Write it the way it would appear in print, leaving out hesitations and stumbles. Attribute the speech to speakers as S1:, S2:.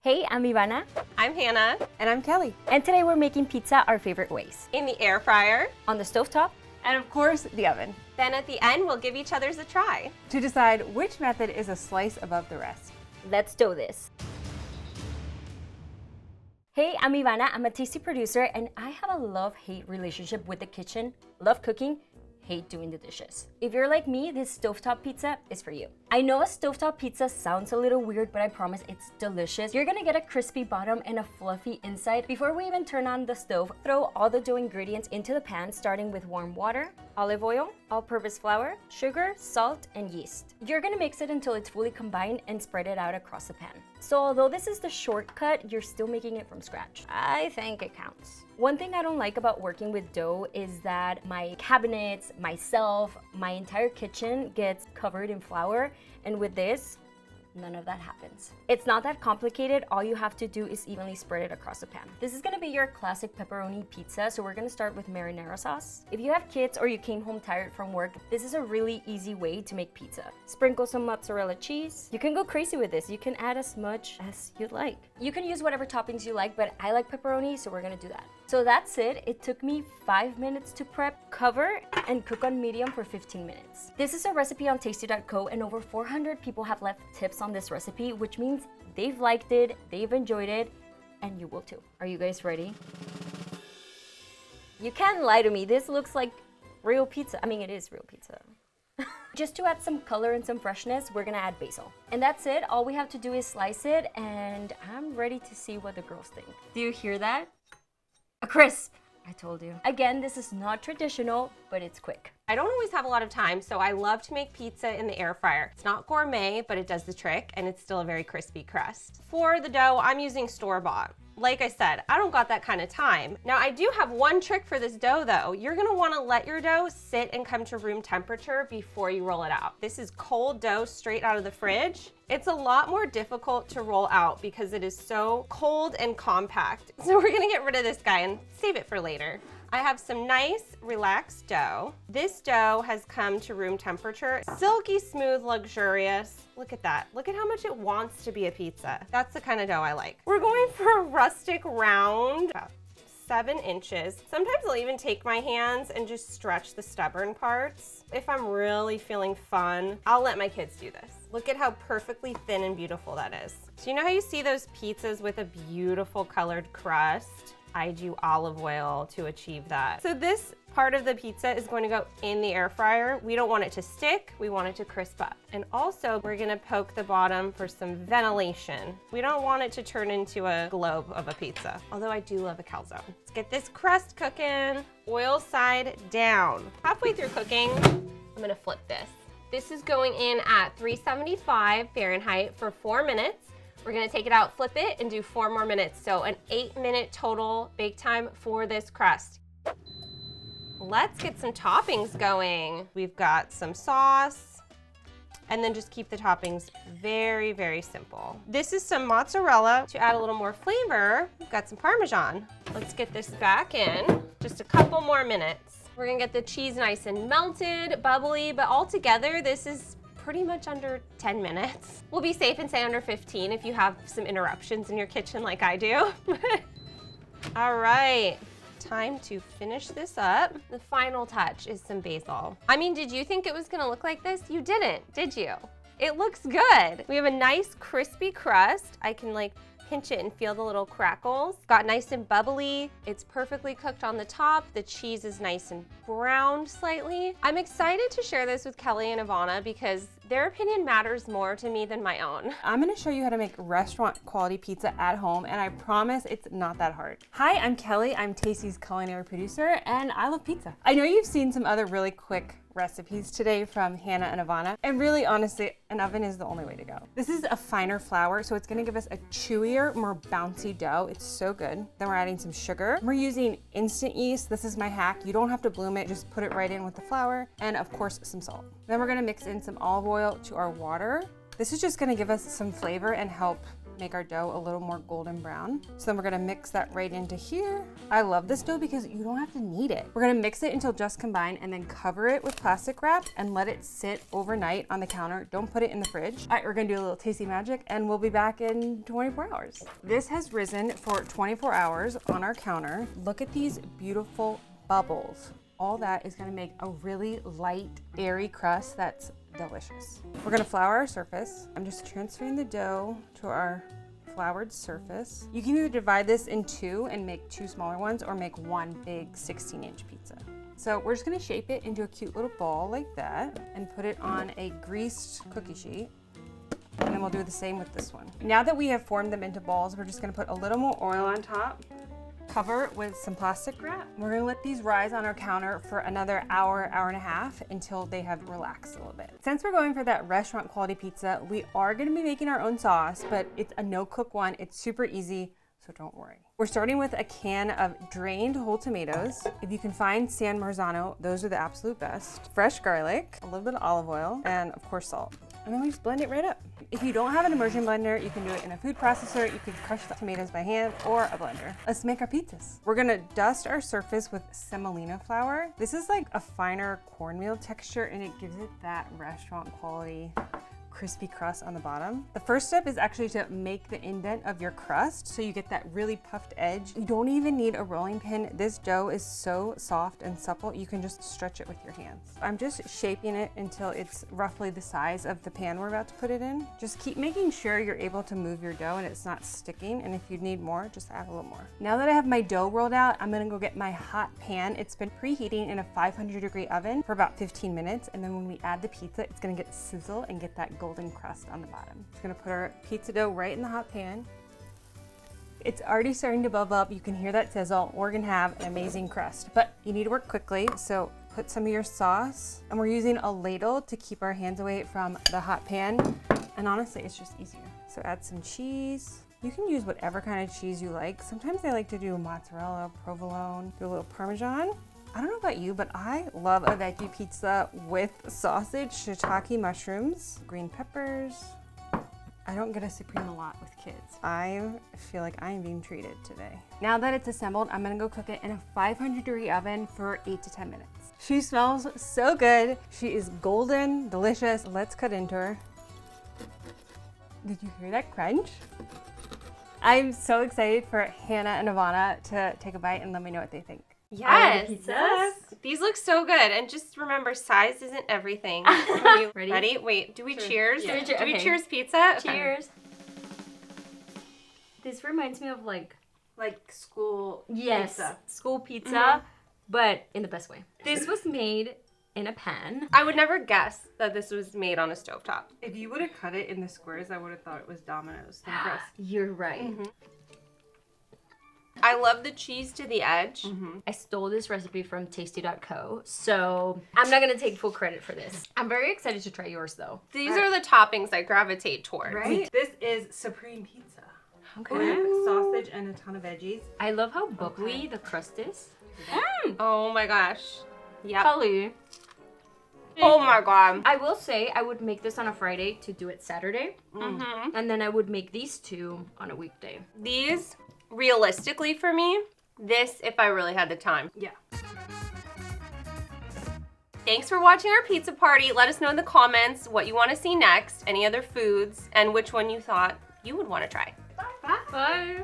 S1: Hey, I'm Ivanna.
S2: I'm Hanna.
S3: And I'm Kelly.
S1: And today we're making pizza our favorite ways.
S2: In the air fryer.
S1: On the stovetop.
S3: And of course, the oven.
S2: Then at the end, we'll give each other's a try.
S3: To decide which method is a slice above the rest.
S1: Let's do this. Hey, I'm Ivanna. I'm a tasty producer and I have a love-hate relationship with the kitchen. Love cooking, hate doing the dishes. If you're like me, this stovetop pizza is for you. I know a stovetop pizza sounds a little weird, but I promise it's delicious. You're gonna get a crispy bottom and a fluffy inside. Before we even turn on the stove, throw all the dough ingredients into the pan, starting with warm water, olive oil, all-purpose flour, sugar, salt, and yeast. You're gonna mix it until it's fully combined and spread it out across the pan. So although this is the shortcut, you're still making it from scratch. I think it counts. One thing I don't like about working with dough is that my cabinets, myself, my entire kitchen gets covered in flour, and with this, none of that happens. It's not that complicated. All you have to do is evenly spread it across the pan. This is gonna be your classic pepperoni pizza, so we're gonna start with marinara sauce. If you have kids or you came home tired from work, this is a really easy way to make pizza. Sprinkle some mozzarella cheese. You can go crazy with this. You can add as much as you'd like. You can use whatever toppings you like, but I like pepperoni, so we're gonna do that. So that's it. It took me 5 minutes to prep, cover, and cook on medium for 15 minutes. This is a recipe on tasty.co, and over 400 people have left tips on this recipe, which means they've liked it, they've enjoyed it, and you will too. Are you guys ready? You can't lie to me. This looks like real pizza. I mean, it is real pizza. Just to add some color and some freshness, we're gonna add basil. And that's it. All we have to do is slice it, and I'm ready to see what the girls think. Do you hear that? A crisp, I told you. Again, this is not traditional, but it's quick.
S2: I don't always have a lot of time, so I love to make pizza in the air fryer. It's not gourmet, but it does the trick, and it's still a very crispy crust. For the dough, I'm using store-bought. Like I said, I don't got that kind of time. Now, I do have one trick for this dough though. You're gonna wanna let your dough sit and come to room temperature before you roll it out. This is cold dough straight out of the fridge. It's a lot more difficult to roll out because it is so cold and compact. So we're gonna get rid of this guy and save it for later. I have some nice, relaxed dough. This dough has come to room temperature. Silky smooth, luxurious. Look at that. Look at how much it wants to be a pizza. That's the kind of dough I like. We're going for a rustic round, about 7 inches. Sometimes I'll even take my hands and just stretch the stubborn parts. If I'm really feeling fun, I'll let my kids do this. Look at how perfectly thin and beautiful that is. So you know how you see those pizzas with a beautiful colored crust? I do olive oil to achieve that. So this part of the pizza is going to go in the air fryer. We don't want it to stick, we want it to crisp up. And also we're gonna poke the bottom for some ventilation. We don't want it to turn into a globe of a pizza, although I do love a calzone. Let's get this crust cooking. Oil side down. Halfway through cooking, I'm gonna flip this. This is going in at 375 Fahrenheit for 4 minutes. We're gonna take it out, flip it, and do 4 more minutes. So an 8-minute total bake time for this crust. Let's get some toppings going. We've got some sauce, and then just keep the toppings very, very simple. This is some mozzarella to add a little more flavor. We've got some Parmesan. Let's get this back in. Just a couple more minutes. We're gonna get the cheese nice and melted, bubbly, but all together, this is pretty much under 10 minutes. We'll be safe and say under 15 if you have some interruptions in your kitchen like I do. All right, time to finish this up. The final touch is some basil. I mean, did you think it was gonna look like this? You didn't, did you? It looks good. We have a nice crispy crust. I can like pinch it and feel the little crackles. Got nice and bubbly. It's perfectly cooked on the top. The cheese is nice and browned slightly. I'm excited to share this with Kelly and Ivanna because their opinion matters more to me than my own.
S3: I'm gonna show you how to make restaurant quality pizza at home, and I promise it's not that hard. Hi, I'm Kelly. I'm Tasty's culinary producer, and I love pizza. I know you've seen some other really quick recipes today from Hanna and Ivanna, and really honestly, an oven is the only way to go. This is a finer flour, so it's gonna give us a chewier, more bouncy dough. It's so good. Then we're adding some sugar. We're using instant yeast. This is my hack. You don't have to bloom it, just put it right in with the flour, and of course, some salt. Then we're gonna mix in some olive oil to our water. This is just gonna give us some flavor and help make our dough a little more golden brown. So then we're gonna mix that right into here. I love this dough because you don't have to knead it. We're gonna mix it until just combined and then cover it with plastic wrap and let it sit overnight on the counter. Don't put it in the fridge. All right, we're gonna do a little tasty magic and we'll be back in 24 hours. This has risen for 24 hours on our counter. Look at these beautiful bubbles. All that is gonna make a really light, airy crust that's delicious. We're gonna flour our surface. I'm just transferring the dough to our floured surface. You can either divide this in two and make two smaller ones or make one big 16-inch pizza. So we're just gonna shape it into a cute little ball like that and put it on a greased cookie sheet. And then we'll do the same with this one. Now that we have formed them into balls, we're just gonna put a little more oil on top. Cover it with some plastic wrap. We're gonna let these rise on our counter for another hour, hour and a half until they have relaxed a little bit. Since we're going for that restaurant quality pizza, we are gonna be making our own sauce, but it's a no-cook one. It's super easy, so don't worry. We're starting with a can of drained whole tomatoes. If you can find San Marzano, those are the absolute best. Fresh garlic, a little bit of olive oil, and of course salt. And then we just blend it right up. If you don't have an immersion blender, you can do it in a food processor. You can crush the tomatoes by hand or a blender. Let's make our pizzas. We're gonna dust our surface with semolina flour. This is like a finer cornmeal texture and it gives it that restaurant quality crispy crust on the bottom. The first step is actually to make the indent of your crust so you get that really puffed edge. You don't even need a rolling pin. This dough is so soft and supple, you can just stretch it with your hands. I'm just shaping it until it's roughly the size of the pan we're about to put it in. Just keep making sure you're able to move your dough and it's not sticking, and if you need more, just add a little more. Now that I have my dough rolled out, I'm gonna go get my hot pan. It's been preheating in a 500-degree oven for about 15 minutes, and then when we add the pizza, it's gonna get sizzle and get that golden crust on the bottom. Just gonna put our pizza dough right in the hot pan. It's already starting to bubble up. You can hear that sizzle. We're gonna have an amazing crust, but you need to work quickly. So put some of your sauce, and we're using a ladle to keep our hands away from the hot pan. And honestly, it's just easier. So add some cheese. You can use whatever kind of cheese you like. Sometimes I like to do mozzarella, provolone, do a little Parmesan. I don't know about you, but I love a veggie pizza with sausage, shiitake mushrooms, green peppers. I don't get a Supreme a lot with kids. I feel like I am being treated today. Now that it's assembled, I'm gonna go cook it in a 500-degree oven for 8 to 10 minutes. She smells so good. She is golden, delicious. Let's cut into her. Did you hear that crunch? I'm so excited for Hanna and Ivanna to take a bite and let me know what they think.
S2: Yes, these look so good. And just remember, size isn't everything. Ready? Wait, do we cheers?
S1: Yeah.
S2: Do we cheers pizza?
S1: Cheers. This reminds me of like
S3: school
S1: pizza. School pizza, but in the best way. This was made in a pan.
S2: I would never guess that this was made on a stovetop.
S3: If you would have cut it in the squares, I would have thought it was Domino's thin crust.
S1: You're right.
S2: I love the cheese to the edge.
S1: I stole this recipe from tasty.co, so I'm not gonna take full credit for this. I'm very excited to try yours though.
S2: These are the toppings I gravitate towards.
S3: Right? This is Supreme Pizza.
S1: Okay.
S3: With sausage and a ton of veggies.
S1: I love how bubbly the crust is.
S2: Oh my gosh. Yep.
S1: Kelly.
S2: Oh my god.
S1: I will say I would make this on a Friday to do it Saturday. And then I would make these two on a weekday.
S2: These, realistically for me, this if I really had the time.
S3: Yeah.
S2: Thanks for watching our pizza party. Let us know in the comments what you want to see next, any other foods, and which one you thought you would want to try.
S1: Bye.